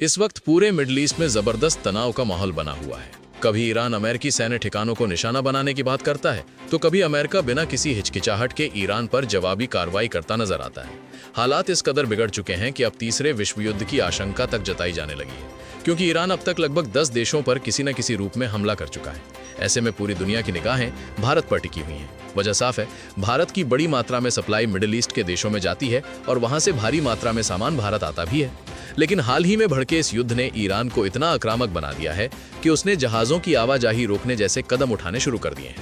इस वक्त पूरे मिडिल ईस्ट में जबरदस्त तनाव का माहौल बना हुआ है। कभी ईरान अमेरिकी सैन्य ठिकानों को निशाना बनाने की बात करता है, तो कभी अमेरिका बिना किसी हिचकिचाहट के ईरान पर जवाबी कार्रवाई करता नजर आता है। हालात इस कदर बिगड़ चुके हैं कि अब तीसरे विश्व युद्ध की आशंका तक जताई जाने लगी है, क्योंकि ईरान अब तक लगभग 10 देशों पर किसी न किसी रूप में हमला कर चुका है। ऐसे में पूरी दुनिया की निगाहें भारत पर टिकी हुई हैं। वजह साफ है, भारत की बड़ी मात्रा में सप्लाई मिडिल ईस्ट के देशों में जाती है और वहां से भारी मात्रा में सामान भारत आता भी है। लेकिन हाल ही में भड़के इस युद्ध ने ईरान को इतना आक्रामक बना दिया है कि उसने जहाजों की आवाजाही रोकने जैसे कदम उठाने शुरू कर दिए हैं।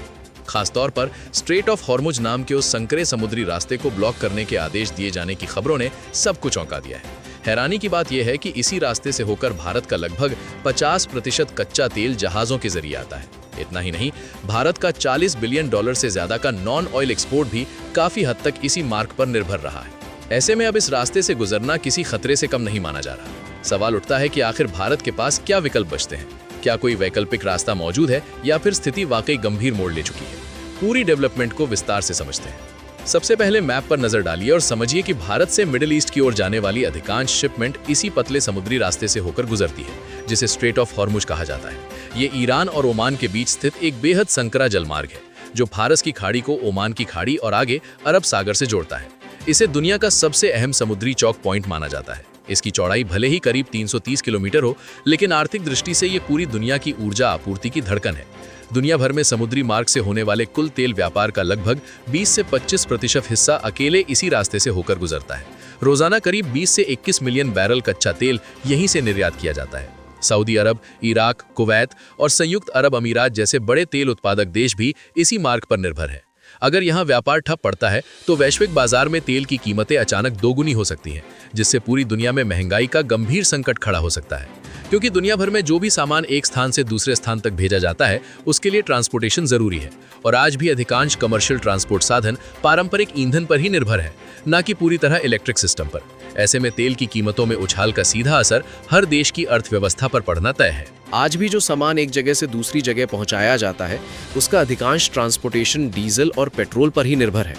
खासतौर पर स्ट्रेट ऑफ हॉर्मुज नाम के उस संकरे समुद्री रास्ते को ब्लॉक करने के आदेश दिए जाने की खबरों ने सबको चौंका दिया है। हैरानी की बात यह है कि इसी रास्ते से होकर भारत का लगभग 50% कच्चा तेल जहाजों के जरिए आता है। इतना ही नहीं, भारत का $40 बिलियन से ज्यादा का नॉन ऑयल एक्सपोर्ट भी काफी हद तक इसी मार्ग पर निर्भर रहा है। ऐसे में अब इस रास्ते से गुजरना किसी खतरे से कम नहीं माना जा रहा। सवाल उठता है कि आखिर भारत के पास क्या विकल्प बचते हैं? क्या कोई वैकल्पिक रास्ता मौजूद है या फिर स्थिति वाकई गंभीर मोड़ ले चुकी है? पूरी डेवलपमेंट को विस्तार से समझते हैं। सबसे पहले मैप पर नजर डालिए और समझिए कि भारत से मिडिल ईस्ट की ओर जाने वाली अधिकांश शिपमेंट इसी पतले समुद्री रास्ते से होकर गुजरती है, जिसे स्ट्रेट ऑफ हॉर्मुज कहा जाता है। ये ईरान और ओमान के बीच स्थित एक बेहद संकरा जलमार्ग है, जो फारस की खाड़ी को ओमान की खाड़ी और आगे अरब सागर से जोड़ता है। इसे दुनिया का सबसे अहम समुद्री चौक पॉइंट माना जाता है। इसकी चौड़ाई भले ही करीब 330 किलोमीटर हो, लेकिन आर्थिक दृष्टि से ये पूरी दुनिया की ऊर्जा आपूर्ति की धड़कन है। दुनिया भर में समुद्री मार्ग से होने वाले कुल तेल व्यापार का लगभग 20 से 25% हिस्सा अकेले इसी रास्ते से होकर गुजरता है। रोजाना करीब 20 से 21 मिलियन बैरल कच्चा तेल यहीं से निर्यात किया जाता है। सऊदी अरब, इराक, कुवैत और संयुक्त अरब अमीरात जैसे बड़े तेल उत्पादक देश भी इसी मार्ग पर निर्भर है। अगर यहाँ व्यापार ठप पड़ता है तो वैश्विक बाजार में तेल की कीमतें अचानक दोगुनी हो सकती हैं, जिससे पूरी दुनिया में महंगाई का गंभीर संकट खड़ा हो सकता है। क्योंकि दुनिया भर में जो भी सामान एक स्थान से दूसरे स्थान तक भेजा जाता है, उसके लिए ट्रांसपोर्टेशन जरूरी है। और आज भी अधिकांश कमर्शियल ट्रांसपोर्ट साधन पारंपरिक ईंधन पर ही निर्भर है, न कि पूरी तरह इलेक्ट्रिक सिस्टम पर। ऐसे में तेल की कीमतों में उछाल का सीधा असर हर देश की अर्थव्यवस्था पर पड़ना तय है। आज भी जो सामान एक जगह से दूसरी जगह पहुंचाया जाता है, उसका अधिकांश ट्रांसपोर्टेशन डीजल और पेट्रोल पर ही निर्भर है।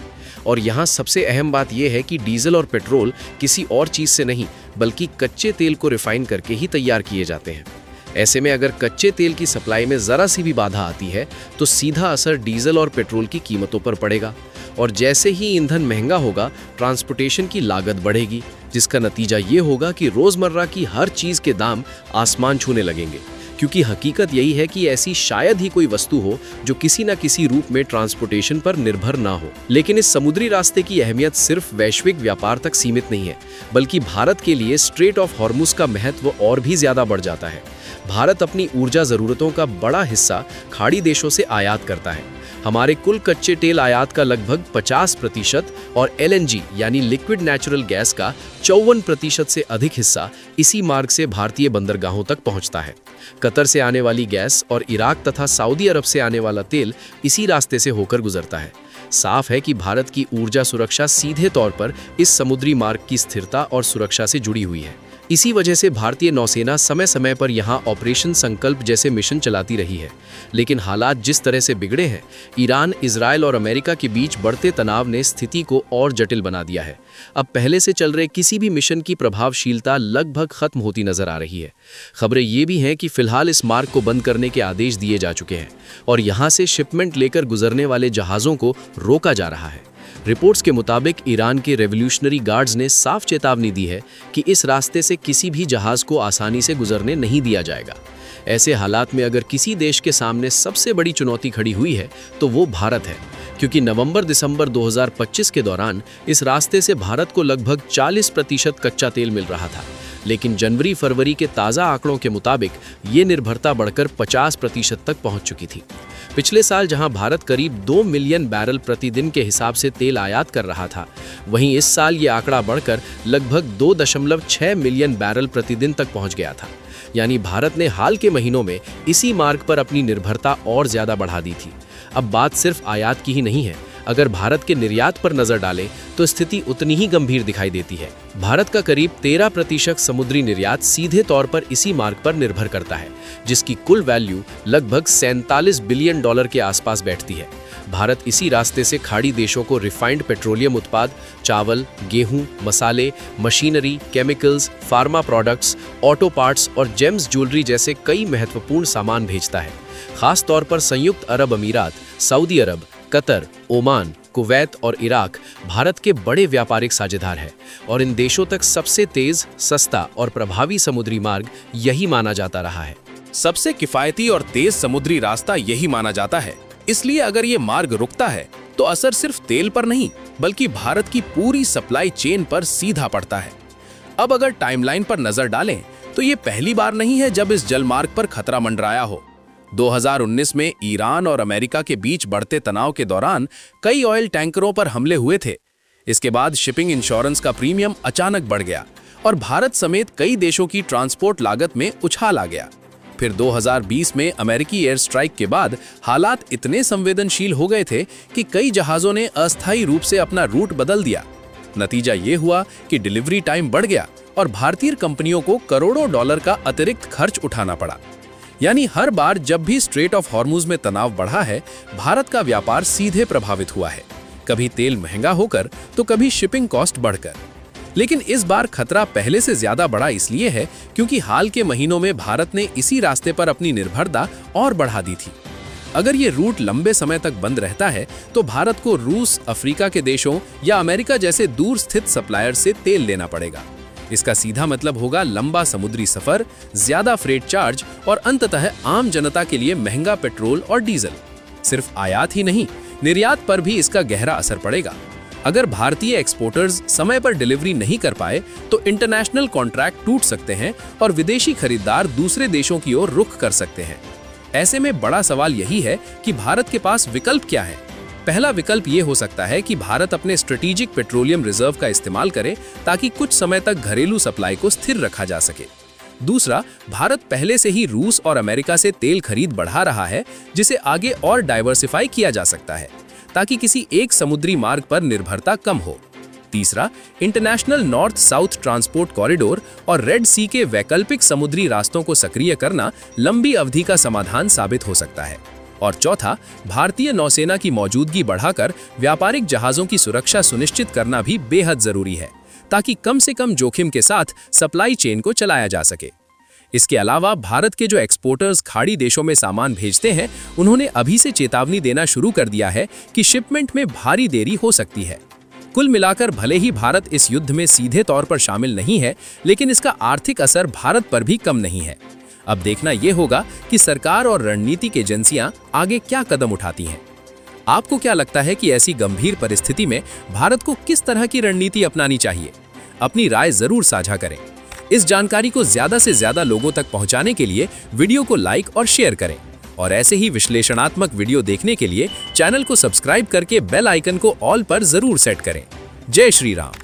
और यहाँ सबसे अहम बात यह है कि डीजल और पेट्रोल किसी और चीज़ से नहीं, बल्कि कच्चे तेल को रिफाइन करके ही तैयार किए जाते हैं। ऐसे में अगर कच्चे तेल की सप्लाई में ज़रा सी भी बाधा आती है, तो सीधा असर डीजल और पेट्रोल की कीमतों पर पड़ेगा। और जैसे ही ईंधन महंगा होगा, ट्रांसपोर्टेशन की लागत बढ़ेगी, जिसका नतीजा ये होगा कि रोज़मर्रा की हर चीज़ के दाम आसमान छूने लगेंगे। क्योंकि हकीकत यही है कि ऐसी शायद ही कोई वस्तु हो जो किसी न किसी रूप में ट्रांसपोर्टेशन पर निर्भर ना हो। लेकिन इस समुद्री रास्ते की अहमियत सिर्फ वैश्विक व्यापार तक सीमित नहीं है, बल्कि भारत के लिए स्ट्रेट ऑफ हॉर्मुज का महत्व और भी ज्यादा बढ़ जाता है। भारत अपनी ऊर्जा जरूरतों का बड़ा हिस्सा खाड़ी देशों से आयात करता है। हमारे कुल कच्चे तेल आयात का लगभग 50% और LNG यानी लिक्विड नेचुरल गैस का 54% से अधिक हिस्सा इसी मार्ग से भारतीय बंदरगाहों तक पहुंचता है। कतर से आने वाली गैस और इराक तथा सऊदी अरब से आने वाला तेल इसी रास्ते से होकर गुजरता है। साफ है कि भारत की ऊर्जा सुरक्षा सीधे तौर पर इस समुद्री मार्ग की स्थिरता और सुरक्षा से जुड़ी हुई है। इसी वजह से भारतीय नौसेना समय समय पर यहाँ ऑपरेशन संकल्प जैसे मिशन चलाती रही है। लेकिन हालात जिस तरह से बिगड़े हैं, ईरान, इजराइल और अमेरिका के बीच बढ़ते तनाव ने स्थिति को और जटिल बना दिया है। अब पहले से चल रहे किसी भी मिशन की प्रभावशीलता लगभग खत्म होती नजर आ रही है। खबरें ये भी हैं कि फिलहाल इस मार्ग को बंद करने के आदेश दिए जा चुके हैं और यहाँ से शिपमेंट लेकर गुजरने वाले जहाज़ों को रोका जा रहा है। रिपोर्ट्स के मुताबिक ईरान के रेवोल्यूशनरी गार्ड्स ने साफ चेतावनी दी है कि इस रास्ते से किसी भी जहाज को आसानी से गुजरने नहीं दिया जाएगा। ऐसे हालात में अगर किसी देश के सामने सबसे बड़ी चुनौती खड़ी हुई है तो वो भारत है, क्योंकि नवंबर-दिसंबर 2025 के दौरान इस रास्ते से भारत को लगभग 40% कच्चा तेल मिल रहा था। लेकिन जनवरी-फरवरी के ताज़ा आंकड़ों के मुताबिक ये निर्भरता बढ़कर 50% तक पहुंच चुकी थी। पिछले साल जहां भारत करीब 2 मिलियन बैरल प्रतिदिन के हिसाब से तेल आयात कर रहा था, वहीं इस साल ये आंकड़ा बढ़कर लगभग 2.6 मिलियन बैरल प्रतिदिन तक पहुंच गया था। यानी भारत ने हाल के महीनों में इसी मार्ग पर अपनी निर्भरता और ज़्यादा बढ़ा दी थी। अब बात सिर्फ आयात की ही नहीं है। अगर भारत के निर्यात पर नजर डालें तो स्थिति उतनी ही गंभीर दिखाई देती है। भारत का करीब 13% समुद्री निर्यात सीधे तौर पर इसी मार्ग पर निर्भर करता है, जिसकी कुल वैल्यू लगभग 47 बिलियन डॉलर के आसपास बैठती है। भारत इसी रास्ते से खाड़ी देशों को रिफाइंड पेट्रोलियम उत्पाद, चावल, गेहूं, मसाले, machinery, chemicals, pharma products, auto parts और जेम्स ज्वेलरी जैसे कई महत्वपूर्ण सामान भेजता है। खास तौर पर संयुक्त अरब अमीरात, सऊदी अरब, कतर, ओमान, कुवैत और इराक भारत के बड़े व्यापारिक साझेदार हैं और इन देशों तक सबसे तेज, सस्ता और प्रभावी समुद्री मार्ग यही माना जाता रहा है। सबसे किफायती और तेज समुद्री रास्ता यही माना जाता है। इसलिए अगर ये मार्ग रुकता है तो असर सिर्फ तेल पर नहीं बल्कि भारत की पूरी सप्लाई चेन पर सीधा पड़ता है। अब अगर टाइमलाइन पर नजर डालें तो ये पहली बार नहीं है जब इस जलमार्ग पर खतरा मंडराया हो। 2019 में ईरान और अमेरिका के बीच बढ़ते तनाव के दौरान कई ऑयल टैंकरों पर हमले हुए थे। इसके बाद शिपिंग इंश्योरेंस का प्रीमियम अचानक बढ़ गया और भारत समेत कई देशों की ट्रांसपोर्ट लागत में उछाल आ गया। फिर 2020 में अमेरिकी एयर स्ट्राइक के बाद हालात इतने संवेदनशील हो गए थे कि कई जहाजों ने अस्थायी रूप से अपना रूट बदल दिया। नतीजा ये हुआ कि डिलीवरी टाइम बढ़ गया और भारतीय कंपनियों को करोड़ों डॉलर का अतिरिक्त खर्च उठाना पड़ा। यानी हर बार जब भी स्ट्रेट ऑफ हॉर्मुज में तनाव बढ़ा है, भारत का व्यापार सीधे प्रभावित हुआ है, कभी तेल महंगा होकर तो कभी शिपिंग कॉस्ट बढ़कर। लेकिन इस बार खतरा पहले से ज्यादा बड़ा इसलिए है क्योंकि हाल के महीनों में भारत ने इसी रास्ते पर अपनी निर्भरता और बढ़ा दी थी। अगर ये रूट लंबे समय तक बंद रहता है तो भारत को रूस, अफ्रीका के देशों या अमेरिका जैसे दूर स्थित सप्लायर से तेल लेना पड़ेगा। इसका सीधा मतलब होगा लंबा समुद्री सफर, ज्यादा फ्रेट चार्ज और अंततः आम जनता के लिए महंगा पेट्रोल और डीजल। सिर्फ आयात ही नहीं, निर्यात पर भी इसका गहरा असर पड़ेगा। अगर भारतीय एक्सपोर्टर्स समय पर डिलीवरी नहीं कर पाए तो इंटरनेशनल कॉन्ट्रैक्ट टूट सकते हैं और विदेशी खरीदार दूसरे देशों की ओर रुख कर सकते हैं। ऐसे में बड़ा सवाल यही है कि भारत के पास विकल्प क्या है। पहला विकल्प ये हो सकता है कि भारत अपने स्ट्रेटेजिक पेट्रोलियम रिजर्व का इस्तेमाल करे ताकि कुछ समय तक घरेलू सप्लाई को स्थिर रखा जा सके। दूसरा, भारत पहले से ही रूस और अमेरिका से तेल खरीद बढ़ा रहा है, जिसे आगे और डाइवर्सिफाई किया जा सकता है ताकि किसी एक समुद्री मार्ग पर निर्भरता कम हो। तीसरा, international north south transport corridor और रेड सी के वैकल्पिक समुद्री रास्तों को सक्रिय करना लंबी अवधि का समाधान साबित हो सकता है। और चौथा, भारतीय नौसेना की मौजूदगी बढ़ाकर व्यापारिक जहाजों की सुरक्षा सुनिश्चित करना भी बेहद जरूरी है ताकि कम से कम जोखिम के साथ सप्लाई चेन को चलाया जा सके। इसके अलावा भारत के जो एक्सपोर्टर्स खाड़ी देशों में सामान भेजते हैं, उन्होंने अभी से चेतावनी देना शुरू कर दिया है कि शिपमेंट में भारी देरी हो सकती है। कुल मिलाकर भले ही भारत इस युद्ध में सीधे तौर पर शामिल नहीं है, लेकिन इसका आर्थिक असर भारत पर भी कम नहीं है। अब देखना यह होगा कि सरकार और रणनीतिक एजेंसियां आगे क्या कदम उठाती हैं। आपको क्या लगता है कि ऐसी गंभीर परिस्थिति में भारत को किस तरह की रणनीति अपनानी चाहिए? अपनी राय जरूर साझा करें। इस जानकारी को ज्यादा से ज्यादा लोगों तक पहुंचाने के लिए वीडियो को लाइक और शेयर करें और ऐसे ही विश्लेषणात्मक वीडियो देखने के लिए चैनल को सब्सक्राइब करके बेल आइकन को ऑल पर जरूर सेट करें। जय श्री राम।